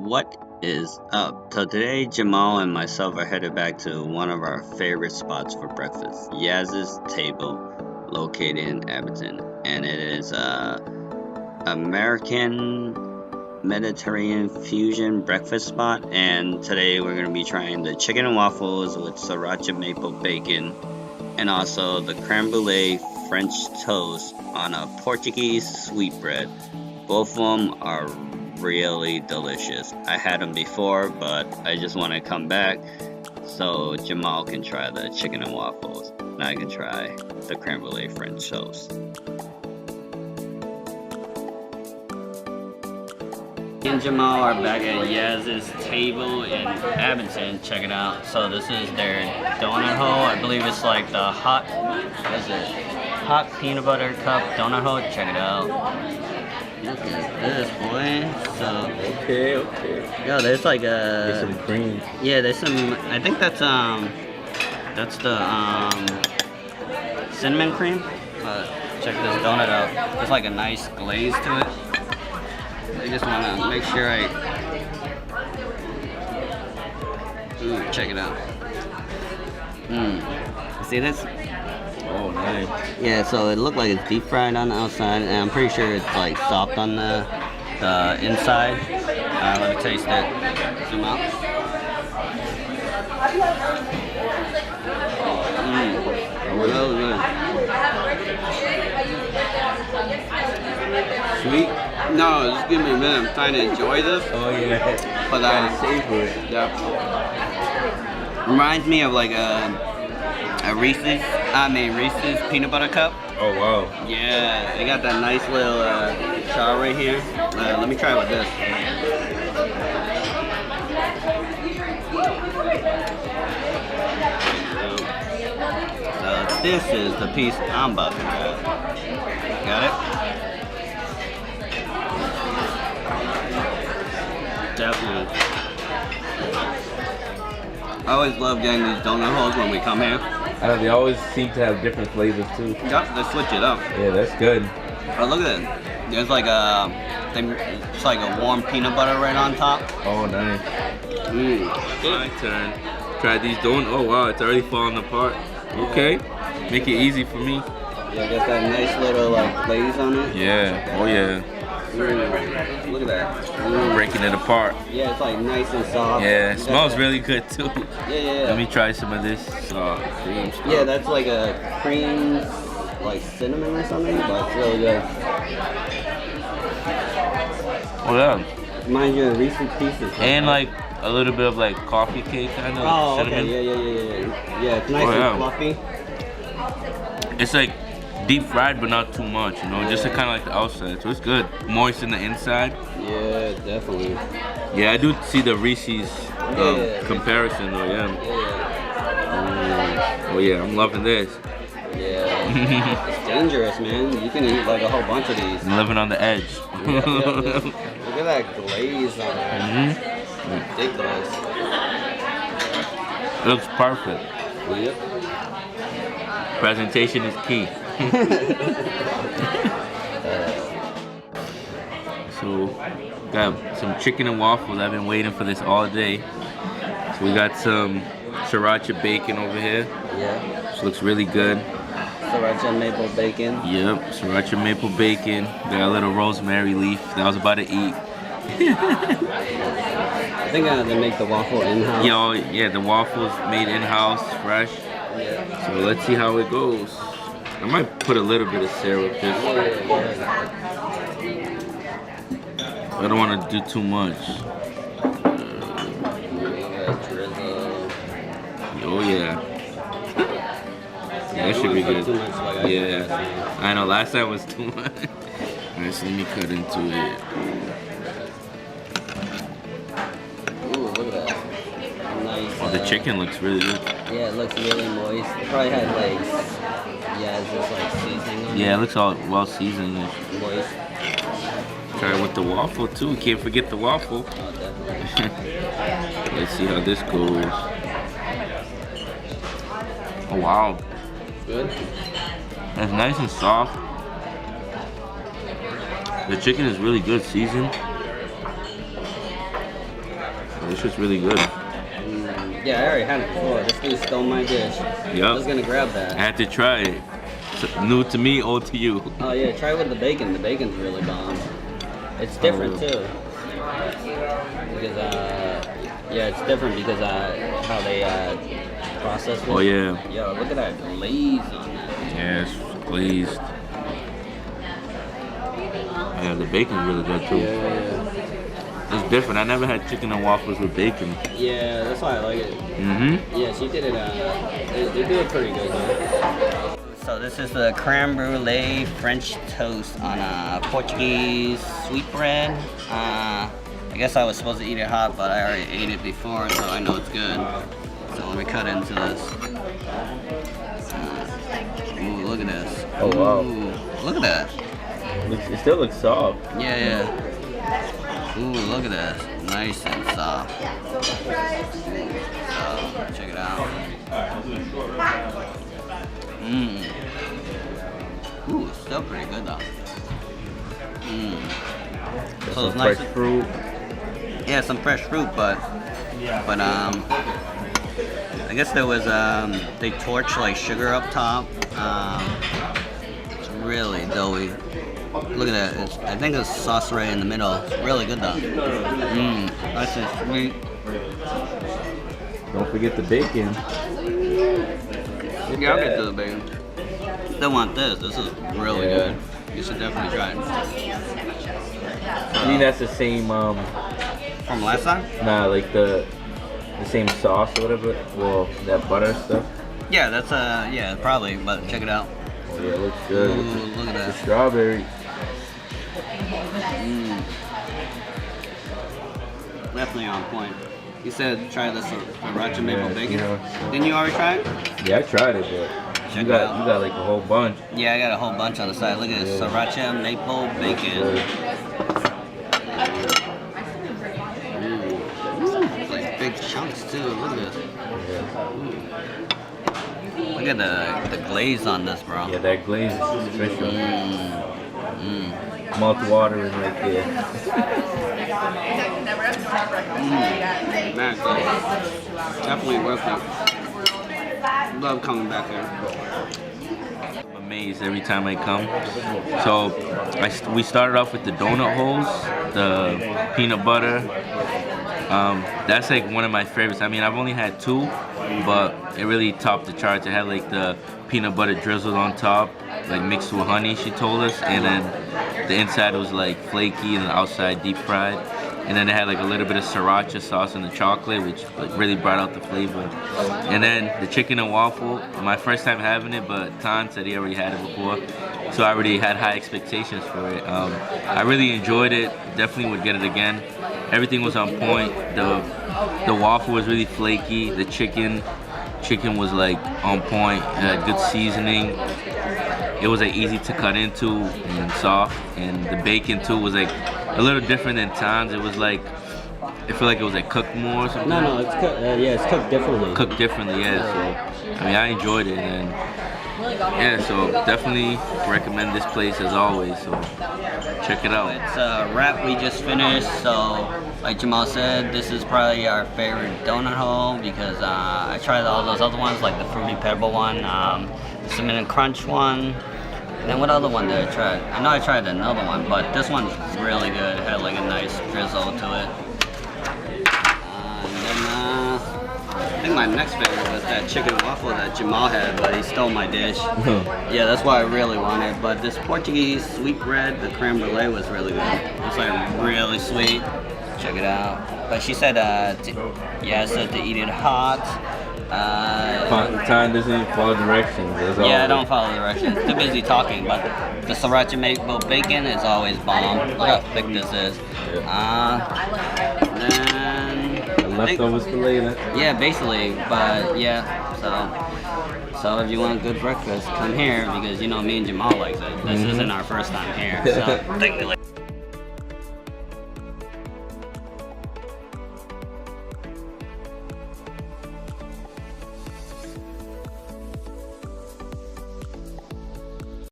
What is up? So today Jamal and myself are headed back to one of our favorite spots for breakfast, Yaz's Table, located in Abington. And it is American Mediterranean fusion breakfast spot, and today we're going to be trying the chicken and waffles with Sriracha maple bacon and also the Creme Brulee French toast on a Portuguese sweetbread. Both of them are really delicious. I had them before, but I just want to come back so Jamal can try the chicken and waffles and I can try the Creme Brulee French toast. Me and Jamal are back at Yaz's Table in Abington. Check it out. So this is their donut hole. I believe it's like the hot peanut butter cup donut hole. Check it out. Look at this, boy. So Okay. yo, there's like There's some cream. yeah, there's some. I think that's the cinnamon cream. Check this donut out. There's like a nice glaze to it. I just want to make sure check it out. See this? Oh, nice. Yeah, so it looked like it's deep fried on the outside, and I'm pretty sure it's like soft on the inside. Let me taste it. Zoom out. Real good. Sweet? No, just give me a minute. I'm trying to enjoy this. Oh, yeah. But Savor it. yeah. Reminds me of like a Reese's peanut butter cup. Oh, wow. Yeah, they got that nice little char right here. Let me try it with this. So this is the piece I'm about to grab. Got it? Definitely. I always love getting these donut holes when we come here. I know, they always seem to have different flavors, too. Yep, they switch it up. Yeah, that's good. Oh, look at it. There's like it's like a warm peanut butter right on top. Oh, nice. My turn. Try these donuts. Oh, wow, it's already falling apart. Okay. Make it easy for me. Yeah, got that nice little like glaze on it. Yeah. Oh, yeah. Look at that. Breaking it apart. Yeah, it's like nice and soft. Yeah, it smells really good, too. Yeah. Let me try some of this cream stuff. Yeah, that's like a cream, like cinnamon or something, but it's really good. Oh, yeah. Reminds you of Reese's Pieces. And like a little bit of like coffee cake kind of. Oh, cinnamon. okay. Yeah. Yeah, it's nice and fluffy. It's like deep fried, but not too much, you know, just to kind of like the outside. So it's good. Moist in the inside. Yeah, definitely. Yeah, I do see the Reese's comparison though, yeah. Oh yeah, I'm loving this. Yeah. It's dangerous, man. You can eat like a whole bunch of these. I'm living on the edge. Yep. Look at that glaze on it. Ridiculous. It looks perfect. Yep. Presentation is key. So, got some chicken and waffles. I've been waiting for this all day. So we got some Sriracha bacon over here. Yeah. Which looks really good. Sriracha maple bacon. Yep, Sriracha maple bacon. Got a little rosemary leaf that I was about to eat. I think they make the waffle in-house. Yeah, the waffles made in-house, fresh. Yeah. So let's see how it goes. I might put a little bit of syrup just. I don't want to do too much. Oh yeah. That should be good. Yeah. I know, last time was too much. Alright, so let me cut into it. Ooh, look at that. Nice. Oh, the chicken looks really good. Yeah, it looks really moist. It probably had like, it's just like seasoning on it. Yeah, it looks all well seasoned. Moist. Try it with the waffle too. Can't forget the waffle. Oh, definitely. Let's see how this goes. Oh wow. Good. It's nice and soft. The chicken is really good seasoned. This shit's really good. Yeah, I already had it before. This dude stole my dish. Yep. I was gonna grab that. I had to try it. New to me, old to you. Oh yeah, try it with the bacon. The bacon's really bomb. It's different too. Because yeah, it's different because how they process it. Oh yeah. Yo, look at that glaze on that. Yeah, it's glazed. Yeah, the bacon's really good too. Yeah. It's different. I never had chicken and waffles with bacon. Yeah, that's why I like it. Yeah, she did it. They do it pretty good though. So this is the creme brulee French toast on Portuguese sweetbread. I guess I was supposed to eat it hot, but I already ate it before, so I know it's good. So let me cut into this. Ooh, look at this. Oh wow. Ooh, look at that. It still looks soft. Yeah. Ooh, look at this. Nice and soft. Check it out. Ooh, it's still pretty good though. So it's nice. Fresh fruit. Yeah, some fresh fruit, but I guess there was they torched like sugar up top. It's really doughy. Look at that. I think there's sauce right in the middle. It's really good though. Nice and sweet. Don't forget the bacon. Yeah, I'll get to the bacon. Still want this. This is really good. You should definitely try it. I mean that's the same From last time? Nah, like the same sauce or whatever. Well, that butter stuff. Yeah, that's yeah, probably. But check it out. Oh, yeah, it looks good. Ooh, look at that. The strawberry. Definitely on point. You said try the Sriracha maple bacon. Yeah. Didn't you already try it? Yeah, I tried it, but you got like a whole bunch. Yeah, I got a whole bunch on the side. Look at this, Sriracha maple bacon. It's like big chunks too. Look at this. Look at the glaze on this, bro. Yeah, that glaze is special. Mouth watering right there. Man, definitely worth it. Love coming back here. I'm amazed every time I come. So we started off with the donut holes, the peanut butter. That's like one of my favorites. I mean, I've only had two, but it really topped the charts. It had like the peanut butter drizzled on top, like mixed with honey, she told us, and then the inside was like flaky and the outside deep fried. And then it had like a little bit of Sriracha sauce in the chocolate, which like really brought out the flavor. And then the chicken and waffle, my first time having it, but Tan said he already had it before, so I already had high expectations for it. I really enjoyed it, definitely would get it again. Everything was on point. The waffle was really flaky. The chicken was like on point. It had good seasoning. It was like easy to cut into and soft. And the bacon too was like a little different than Tan's. It was like, I feel like it was like cooked more or something. No, it's cooked. Yeah, it's cooked differently. Cooked differently, yeah. So I mean, I enjoyed it, and yeah, so definitely recommend this place as always. So check it out. It's a wrap we just finished. So like Jamael said, this is probably our favorite donut hole because I tried all those other ones, like the Fruity Pebble one, the Cinnamon Crunch one. And then what other one did I try? I know I tried another one, but this one's really good. It had like a nice drizzle to it. And then I think my next favorite was that chicken waffle that Jamael had, but he stole my dish. Yeah, that's what I really wanted. But this Portuguese sweetbread, the creme brulee, was really good. It's like really sweet. Check it out. But she said, yeah, it said to eat it hot. Time doesn't even follow directions. Yeah, I don't follow directions. Too busy talking, but the Sriracha maple bacon is always bomb. Look how thick this is. Then leftovers for later. Yeah, basically, but yeah. So if you want good breakfast, come here because you know me and Jamael likes it. This isn't our first time here. So thank you.